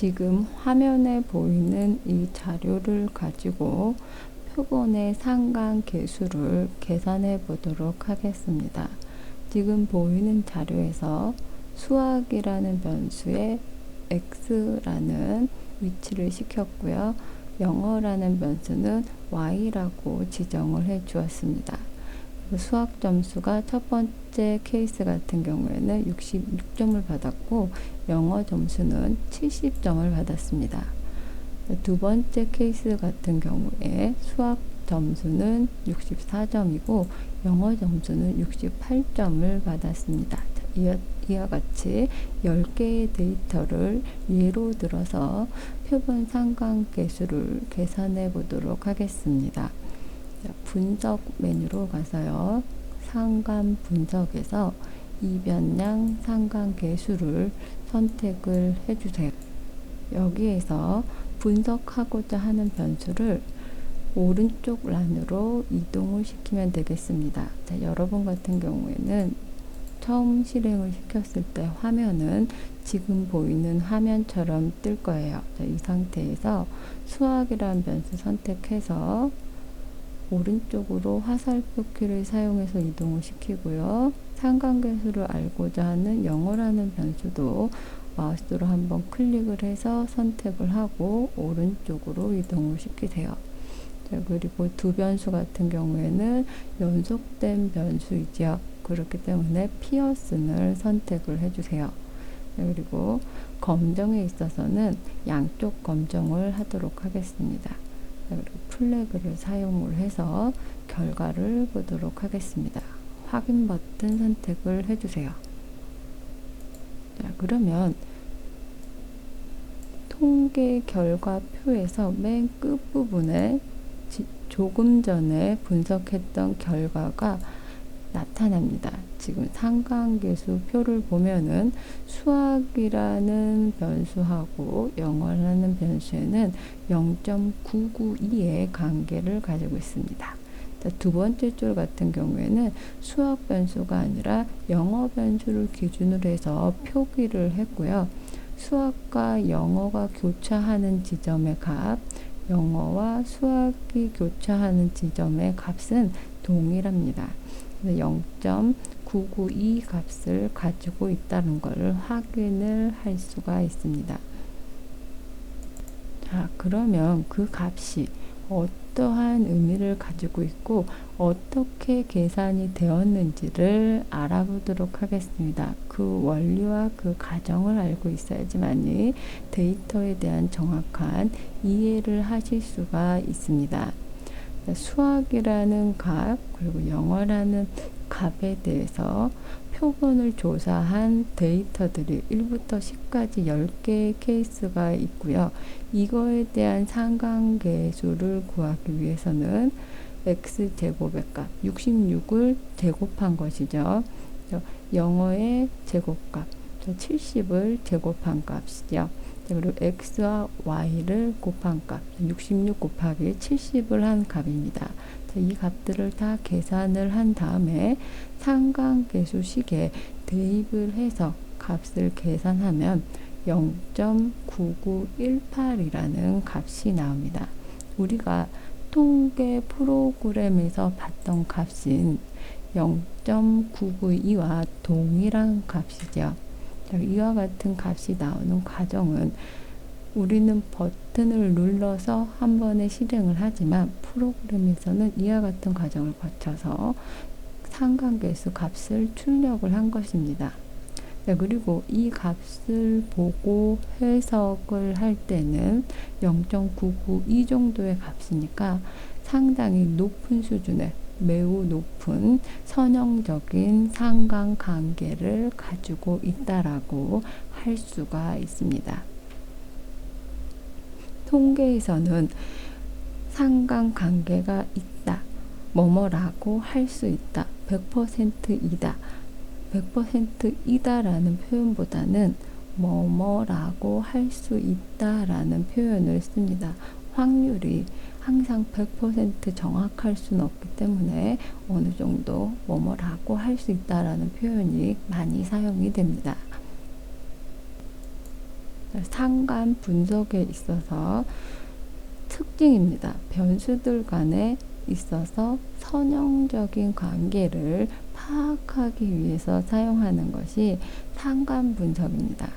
지금 화면에 보이는 이 자료를 가지고 표본의 상관계수를 계산해 보도록 하겠습니다. 지금 보이는 자료에서 수학이라는 변수에 x라는 위치를 시켰고요. 영어라는 변수는 y라고 지정을 해 주었습니다. 수학 점수가 첫 번째 케이스 같은 경우에는 66점을 받았고 영어 점수는 70점을 받았습니다. 두 번째 케이스 같은 경우에 수학 점수는 64점이고 영어 점수는 68점을 받았습니다. 이와 같이 10개의 데이터를 예로 들어서 표본 상관계수를 계산해 보도록 하겠습니다. 분석 메뉴로 가서요. 상관 분석에서 이변량 상관계수를 선택을 해주세요. 여기에서 분석하고자 하는 변수를 오른쪽 란으로 이동을 시키면 되겠습니다. 자, 여러분 같은 경우에는 처음 실행을 시켰을 때 화면은 지금 보이는 화면처럼 뜰 거예요. 자, 이 상태에서 수학이라는 변수 선택해서 오른쪽으로 화살표 키를 사용해서 이동을 시키고요. 상관계수를 알고자 하는 영어라는 변수도 마우스로 한번 클릭을 해서 선택을 하고 오른쪽으로 이동을 시키세요. 자, 그리고 두 변수 같은 경우에는 연속된 변수이죠. 그렇기 때문에 피어슨을 선택을 해주세요. 자, 그리고 검정에 있어서는 양쪽 검정을 하도록 하겠습니다. 그리고 플래그를 사용을 해서 결과를 보도록 하겠습니다. 확인 버튼 선택을 해주세요. 자, 그러면 통계 결과표에서 맨 끝부분에 조금 전에 분석했던 결과가 나타납니다. 지금 상관계수 표를 보면은 수학이라는 변수하고 영어라는 변수에는 0.992의 관계를 가지고 있습니다. 두 번째 줄 같은 경우에는 수학 변수가 아니라 영어 변수를 기준으로 해서 표기를 했고요. 수학과 영어가 교차하는 지점의 값, 영어와 수학이 교차하는 지점의 값은 동일합니다. 0.992 값을 가지고 있다는 것을 확인을 할 수가 있습니다. 자, 그러면 그 값이 어떠한 의미를 가지고 있고 어떻게 계산이 되었는지를 알아보도록 하겠습니다. 그 원리와 그 가정을 알고 있어야지만이 데이터에 대한 정확한 이해를 하실 수가 있습니다. 수학이라는 값 그리고 영어라는 값에 대해서 표본을 조사한 데이터들이 1부터 10까지 10개의 케이스가 있고요. 이거에 대한 상관계수를 구하기 위해서는 x제곱의 값 66을 제곱한 것이죠. 영어의 제곱값 70을 제곱한 값이죠. 그리고 x와 y를 곱한 값 66 곱하기 70을 한 값입니다. 이 값들을 다 계산을 한 다음에 상관계수식에 대입을 해서 값을 계산하면 0.9918이라는 값이 나옵니다. 우리가 통계 프로그램에서 봤던 값인 0.992와 동일한 값이죠. 이와 같은 값이 나오는 과정은 우리는 버튼을 눌러서 한 번에 실행을 하지만 프로그램에서는 이와 같은 과정을 거쳐서 상관계수 값을 출력을 한 것입니다. 그리고 이 값을 보고 해석을 할 때는 0.992 정도의 값이니까 상당히 높은 수준의 매우 높은 선형적인 상관관계를 가지고 있다라고 할 수가 있습니다. 통계에서는 상관관계가 있다, 뭐뭐라고 할 수 있다, 100%이다, 100%이다라는 표현보다는 뭐뭐라고 할 수 있다라는 표현을 씁니다. 확률이 항상 100% 정확할 수는 없기 때문에 어느 정도 뭐뭐라고 할 수 있다라는 표현이 많이 사용이 됩니다. 상관 분석에 있어서 특징입니다. 변수들 간에 있어서 선형적인 관계를 파악하기 위해서 사용하는 것이 상관 분석입니다.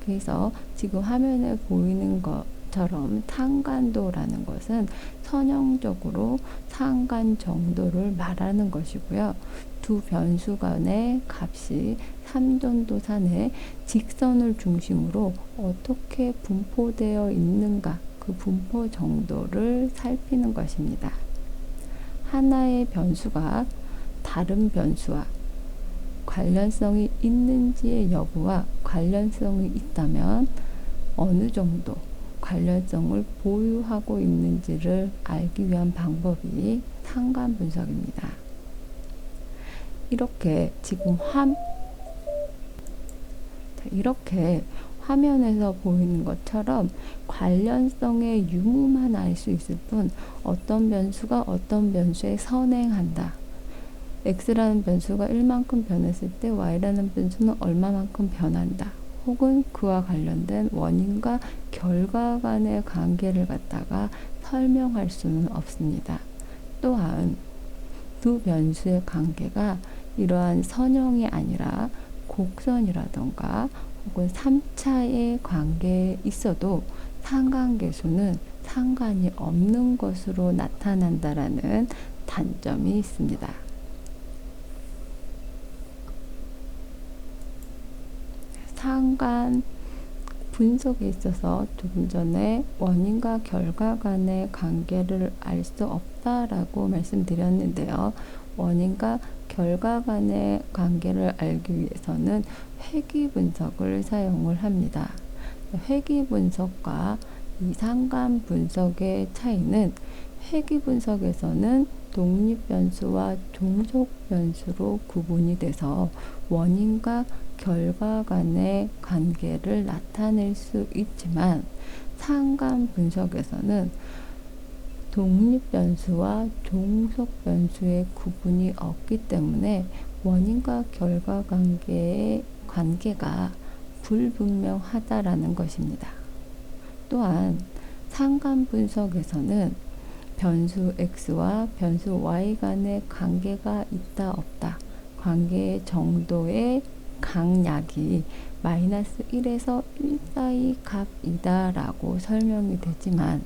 그래서 지금 화면에 보이는 것처럼 상관도라는 것은 선형적으로 상관 정도를 말하는 것이고요. 두 변수 간의 값이 삼전도산의 직선을 중심으로 어떻게 분포되어 있는가, 그 분포 정도를 살피는 것입니다. 하나의 변수가 다른 변수와 관련성이 있는지의 여부와 관련성이 있다면 어느 정도 관련성을 보유하고 있는지를 알기 위한 방법이 상관 분석입니다. 이렇게 지금 이렇게 화면에서 보이는 것처럼 관련성의 유무만 알 수 있을 뿐 어떤 변수가 어떤 변수에 선행한다. x라는 변수가 1만큼 변했을 때 y라는 변수는 얼마만큼 변한다. 혹은 그와 관련된 원인과 결과 간의 관계를 갖다가 설명할 수는 없습니다. 또한 두 변수의 관계가 이러한 선형이 아니라 곡선이라던가 혹은 3차의 관계에 있어도 상관계수는 상관이 없는 것으로 나타난다라는 단점이 있습니다. 상관 분석에 있어서 조금 전에 원인과 결과 간의 관계를 알 수 없다라고 말씀드렸는데요. 원인과 결과 간의 관계를 알기 위해서는 회귀 분석을 사용을 합니다. 회귀 분석과 이 상관 분석의 차이는 회귀 분석에서는 독립 변수와 종속 변수로 구분이 돼서 원인과 결과 간의 관계를 나타낼 수 있지만 상관 분석에서는 독립 변수와 종속 변수의 구분이 없기 때문에 원인과 결과 관계의 관계가 불분명하다라는 것입니다. 또한 상관 분석에서는 변수 x와 변수 y 간의 관계가 있다 없다, 관계의 정도의 강약이 마이너스 1에서 1 사이 값이다 라고 설명이 되지만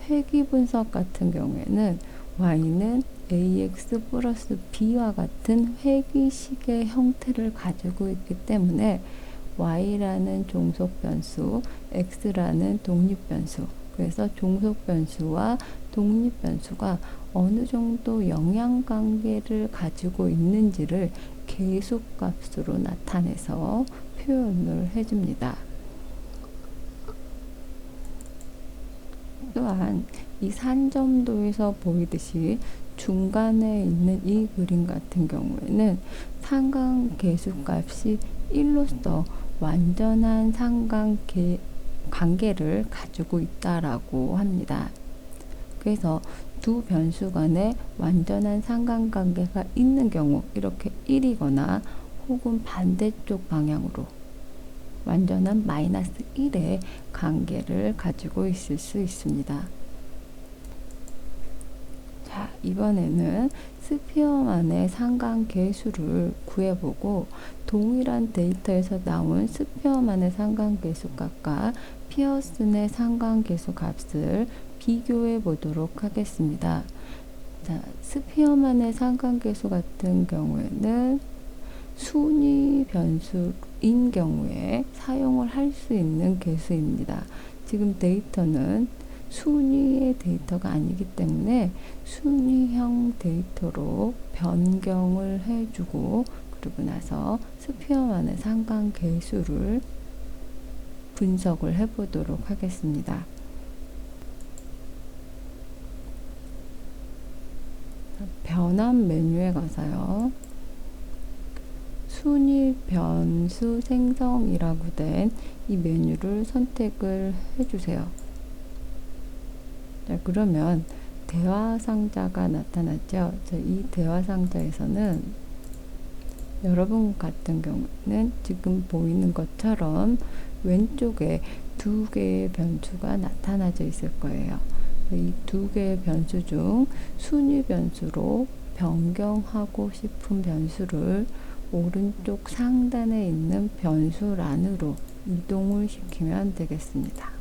회귀 분석 같은 경우에는 y는 ax 플러스 b와 같은 회귀식의 형태를 가지고 있기 때문에 y라는 종속 변수, x라는 독립 변수, 그래서 종속 변수와 독립 변수가 어느 정도 영향 관계를 가지고 있는지를 계수값으로 나타내서 표현을 해줍니다. 또한 이 산점도에서 보이듯이 중간에 있는 이 그림 같은 경우에는 상관계수값이 1로서 완전한 관계를 가지고 있다라고 합니다. 그래서 두 변수 간에 완전한 상관관계가 있는 경우 이렇게 1이거나 혹은 반대쪽 방향으로 완전한 마이너스 1의 관계를 가지고 있을 수 있습니다. 자, 이번에는 스피어만의 상관계수를 구해보고 동일한 데이터에서 나온 스피어만의 상관계수 값과 피어슨의 상관계수 값을 비교해 보도록 하겠습니다. 자, 스피어만의 상관계수 같은 경우에는 순위 변수인 경우에 사용을 할 수 있는 계수입니다. 지금 데이터는 순위의 데이터가 아니기 때문에 순위형 데이터로 변경을 해주고 그러고 나서 스피어만의 상관계수를 분석을 해보도록 하겠습니다. 변환 메뉴에 가서요. 순위 변수 생성이라고 된 이 메뉴를 선택을 해주세요. 자, 그러면 대화 상자가 나타났죠. 자, 이 대화 상자에서는 여러분 같은 경우는 지금 보이는 것처럼 왼쪽에 두 개의 변수가 나타나져 있을 거예요. 이 두 개의 변수 중 순위 변수로 변경하고 싶은 변수를 오른쪽 상단에 있는 변수란으로 이동을 시키면 되겠습니다.